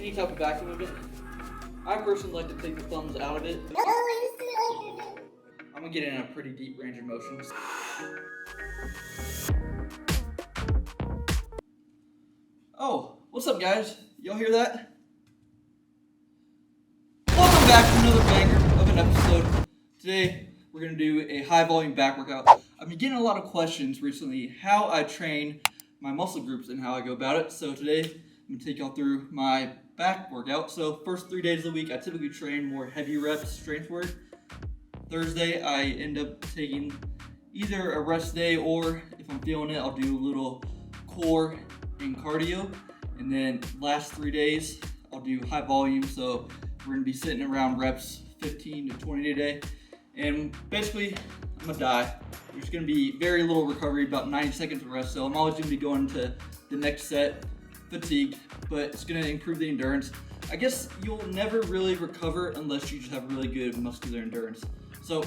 any type of back movement, I personally like to take the thumbs out of it. I'm gonna get in a pretty deep range of motions. Oh, what's up guys? Y'all hear that? Welcome back to another banger of an episode. Today, we're gonna do a high volume back workout. I've been getting a lot of questions recently how I train my muscle groups and how I go about it. So today, I'm gonna take y'all through my back workout. So first 3 days of the week, I typically train more heavy reps, strength work. Thursday, I end up taking either a rest day or if I'm feeling it, I'll do a little core and cardio. And then last 3 days, I'll do high volume. So we're gonna be sitting around reps 15 to 20 a day. And basically, I'm gonna die. There's gonna be very little recovery, about 90 seconds of rest. So I'm always gonna be going to the next set fatigued, but it's gonna improve the endurance. I guess you'll never really recover unless you just have really good muscular endurance. So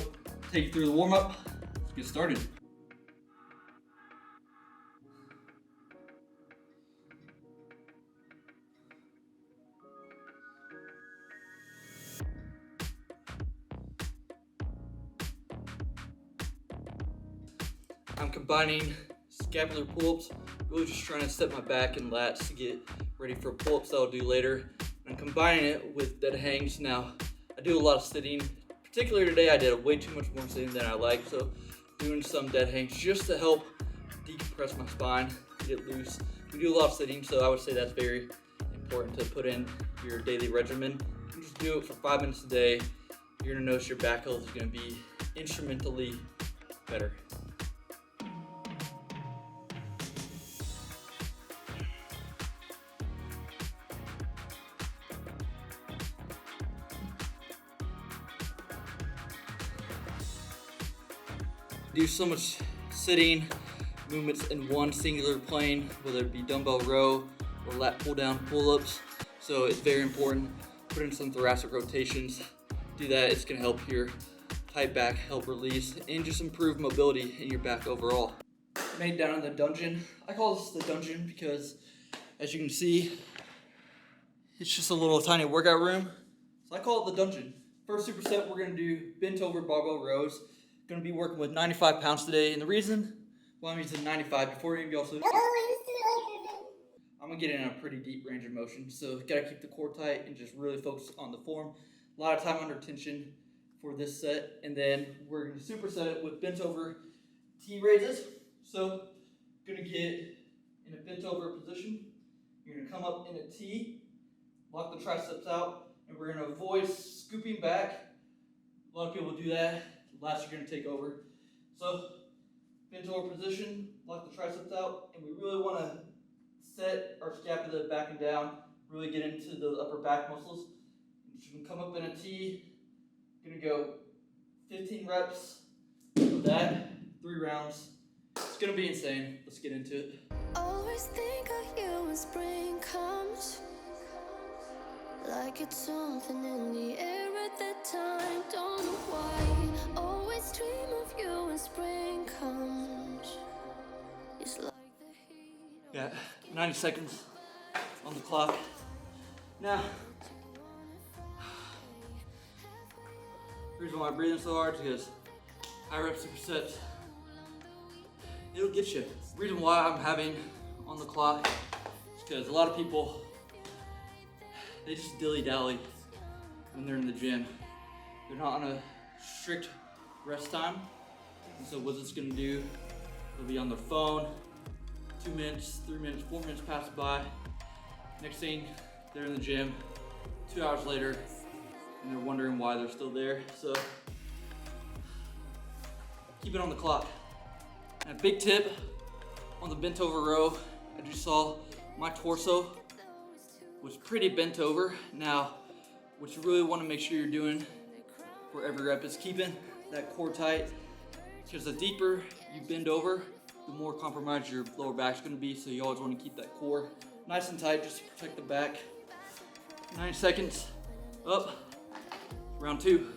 take you through the warm up, let's get started. I'm combining scapular pull-ups, really just trying to set my back and lats to get ready for pull-ups that I'll do later. I'm combining it with dead hangs. Now, I do a lot of sitting. Particularly today, I did way too much more sitting than I like, so doing some dead hangs just to help decompress my spine, get it loose. We do a lot of sitting, so I would say that's very important to put in your daily regimen. You just do it for 5 minutes a day. You're gonna notice your back health is gonna be instrumentally better. Do so much sitting movements in one singular plane, whether it be dumbbell row or lat pull down pull-ups. So it's very important. Put in some thoracic rotations. Do that, it's gonna help your tight back, help release, and just improve mobility in your back overall. Made down in the dungeon. I call this the dungeon because, as you can see, it's just a little tiny workout room. So I call it the dungeon. First superset, we're gonna do bent over barbell rows. Going to be working with 95 pounds today, and the reason why I'm using 95 before any of y'all say, I'm going to get in a pretty deep range of motion, so got to keep the core tight and just really focus on the form. A lot of time under tension for this set, and then we're going to superset it with bent over T raises. So going to get in a bent over position. You're going to come up in a T, lock the triceps out, and we're going to avoid scooping back. A lot of people do that. Last, you're going to take over. So, bent over position, lock the triceps out, and we really want to set our scapula back and down, really get into those upper back muscles. You can come up in a T, going to go 15 reps of that, 3 rounds. It's going to be insane. Let's get into it. Always think of you when spring comes, like it's something in the air at that time, don't know why. Always dream of you when spring comes. It's like the heat. Yeah, 90 seconds on the clock. Now, the reason why I'm breathing so hard is because high rep supersets, it'll get you. The reason why I'm having on the clock is because a lot of people, they just dilly-dally when they're in the gym. They're not on a strict rest time. And so what it's gonna do, they'll be on their phone, 2 minutes, 3 minutes, 4 minutes pass by. Next thing, they're in the gym 2 hours later, and they're wondering why they're still there. So keep it on the clock. And a big tip on the bent over row, as you saw, my torso was pretty bent over. Now, what you really want to make sure you're doing for every rep is keeping that core tight, because the deeper you bend over, the more compromised your lower back's going to be. So you always want to keep that core nice and tight just to protect the back. 9 seconds, up, round 2.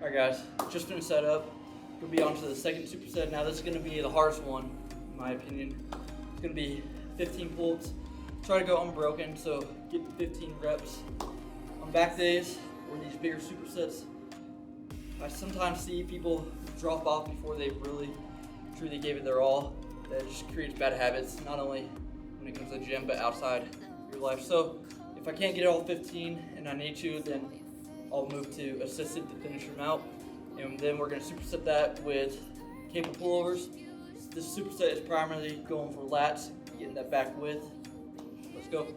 Alright guys, just finished that up. We'll be on to the second superset. Now this is gonna be the hardest one, in my opinion. It's gonna be 15 pull-ups. Try to go unbroken, so get 15 reps. On back days, or these bigger supersets, I sometimes see people drop off before they really, truly gave it their all. That just creates bad habits, not only when it comes to the gym, but outside your life. So if I can't get all 15 and I need to, then I'll move to assisted to finish them out. And then we're gonna superset that with cable pullovers. This superset is primarily going for lats, getting that back width. Let's go.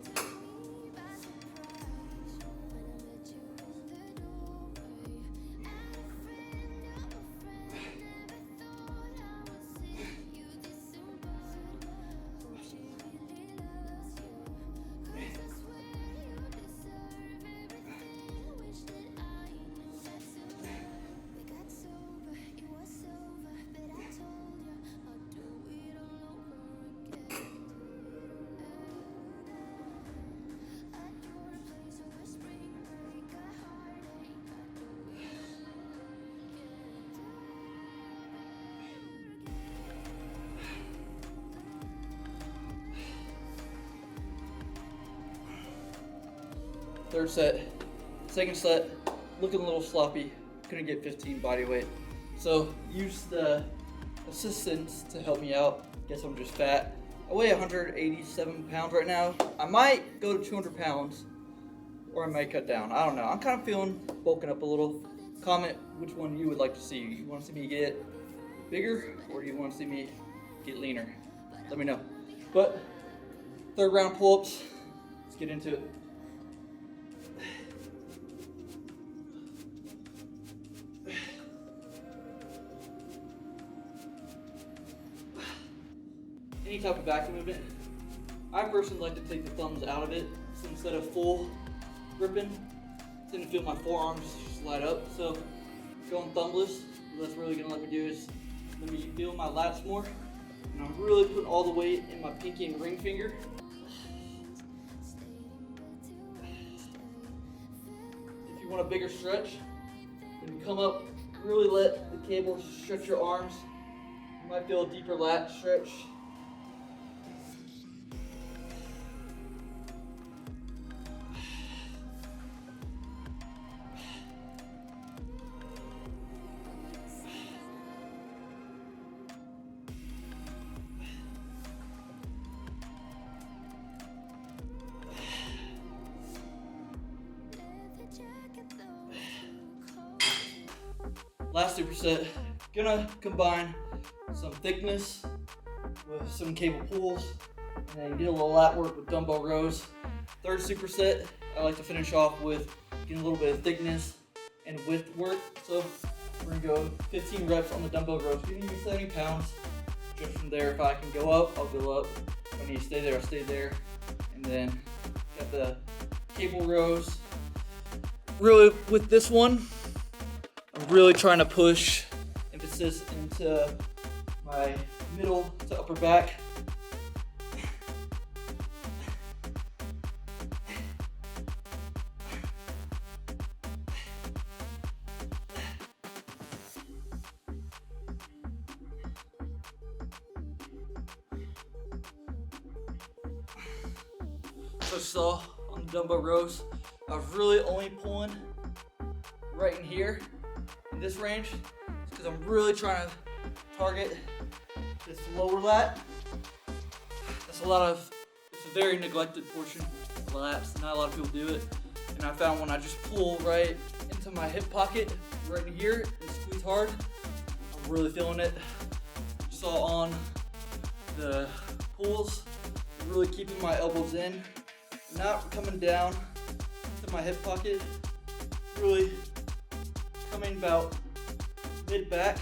Third set, second set, looking a little sloppy, couldn't get 15 body weight. So use the assistants to help me out. Guess I'm just fat. I weigh 187 pounds right now. I might go to 200 pounds or I might cut down. I don't know. I'm kind of feeling bulking up a little. Comment which one you would like to see. You want to see me get bigger or do you want to see me get leaner? Let me know. But third round pull-ups, let's get into it. Any type of back movement, I personally like to take the thumbs out of it. So instead of full gripping, I tend to feel my forearms slide up. So going thumbless, what that's really gonna let me do is let me feel my lats more. And I'm really putting all the weight in my pinky and ring finger. If you want a bigger stretch, when you come up, really let the cable stretch your arms. You might feel a deeper lat stretch. Last superset, gonna combine some thickness with some cable pulls and then get a little lat work with dumbbell rows. Third superset, I like to finish off with getting a little bit of thickness and width work. So we're gonna go 15 reps on the dumbbell rows, giving me 70 pounds. Just from there, if I can go up, I'll go up. If I need to stay there, I'll stay there. And then got the cable rows. Really, with this one, I'm really trying to push emphasis into my middle to upper back. So you saw on the dumbbell rows, I was really only pulling right in here. This range because I'm really trying to target this lower lat. It's a very neglected portion of lats. Not a lot of people do it. And I found when I just pull right into my hip pocket, right in here, and squeeze hard, I'm really feeling it. You saw on the pulls, really keeping my elbows in, not coming down to my hip pocket, really coming about mid back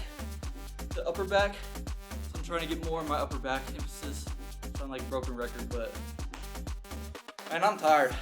to upper back. So I'm trying to get more of my upper back emphasis. Sound like a broken record, but man, I'm tired.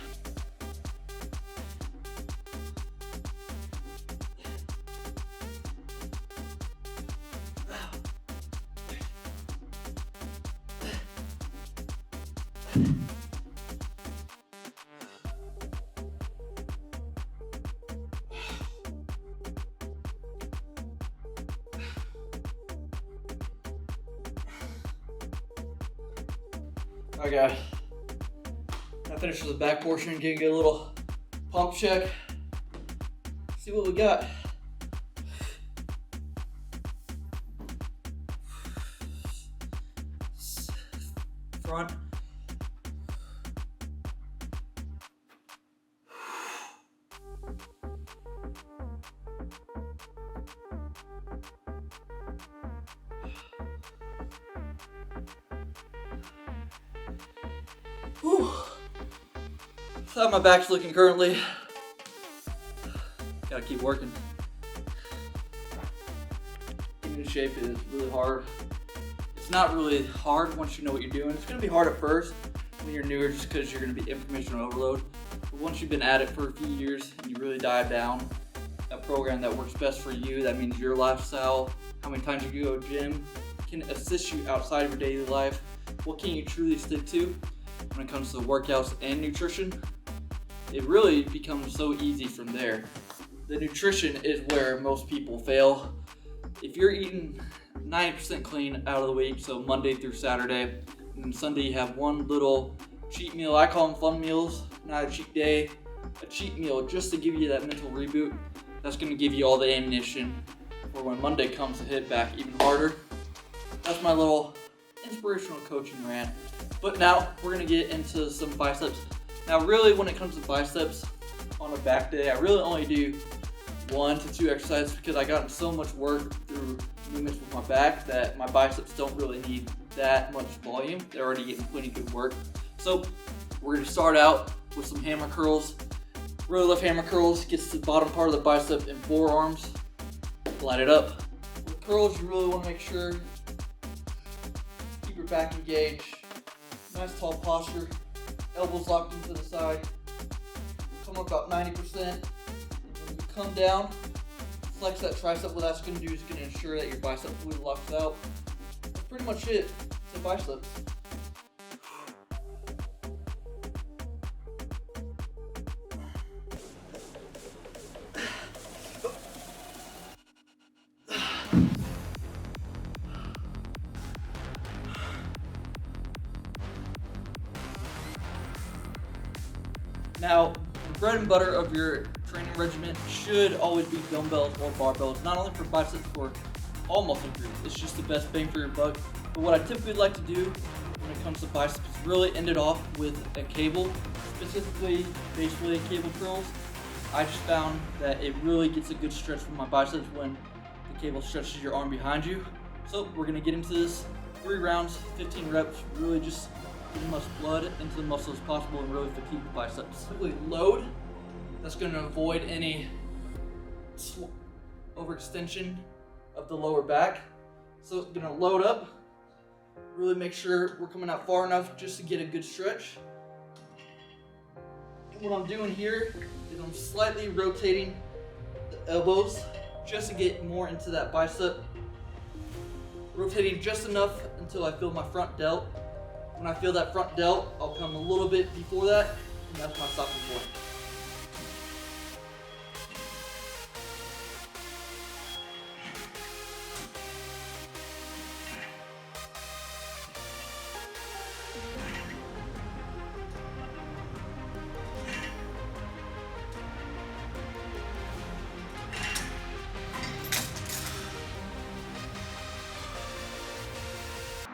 Alright guys, I finished with the back portion, get a little pump check. See what we got. Front. Whew. That's how my back's looking currently. Gotta keep working. Getting in shape is really hard. It's not really hard once you know what you're doing. It's gonna be hard at first when you're newer just because you're gonna be information overload. But once you've been at it for a few years and you really dive down a program that works best for you, that means your lifestyle, how many times you go to gym, can assist you outside of your daily life. What can you truly stick to when it comes to workouts and nutrition? It really becomes so easy from there. The nutrition is where most people fail. If you're eating 90% clean out of the week, so Monday through Saturday, and then Sunday you have one little cheat meal, I call them fun meals, not a cheat day, a cheat meal just to give you that mental reboot, that's gonna give you all the ammunition for when Monday comes to hit back even harder. That's my little inspirational coaching rant. But now we're gonna get into some biceps. Now really when it comes to biceps on a back day, I really only do 1 to 2 exercises because I got so much work through movements with my back that my biceps don't really need that much volume. They're already getting plenty good work. So we're gonna start out with some hammer curls. Really love hammer curls, gets to the bottom part of the bicep and forearms. Light it up. With curls, you really wanna make sure keep your back engaged. Nice tall posture, elbows locked into the side. Come up about 90%. When you come down, flex that tricep. What that's going to do is going to ensure that your bicep fully locks out. That's pretty much it to biceps. Now, the bread and butter of your training regimen should always be dumbbells or barbells, not only for biceps, for all muscle groups. It's just the best bang for your buck. But what I typically like to do when it comes to biceps is really end it off with a cable, specifically Faceaway cable curls. I just found that it really gets a good stretch from my biceps when the cable stretches your arm behind you. So we're gonna get into this. 3 rounds, 15 reps, really just get as much blood into the muscle as possible and really fatigue the biceps. Quickly load. That's going to avoid any overextension of the lower back. So it's going to load up. Really make sure we're coming out far enough just to get a good stretch. And what I'm doing here is I'm slightly rotating the elbows just to get more into that bicep. Rotating just enough until I feel my front delt. When I feel that front delt, I'll come a little bit before that, and that's my stopping point.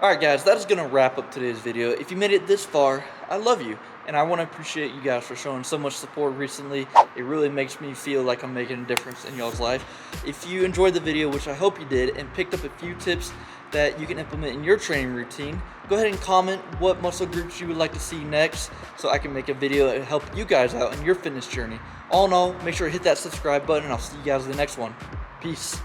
Alright guys, that is going to wrap up today's video. If you made it this far, I love you. And I want to appreciate you guys for showing so much support recently. It really makes me feel like I'm making a difference in y'all's life. If you enjoyed the video, which I hope you did, and picked up a few tips that you can implement in your training routine, go ahead and comment what muscle groups you would like to see next so I can make a video and help you guys out in your fitness journey. All in all, make sure to hit that subscribe button and I'll see you guys in the next one. Peace.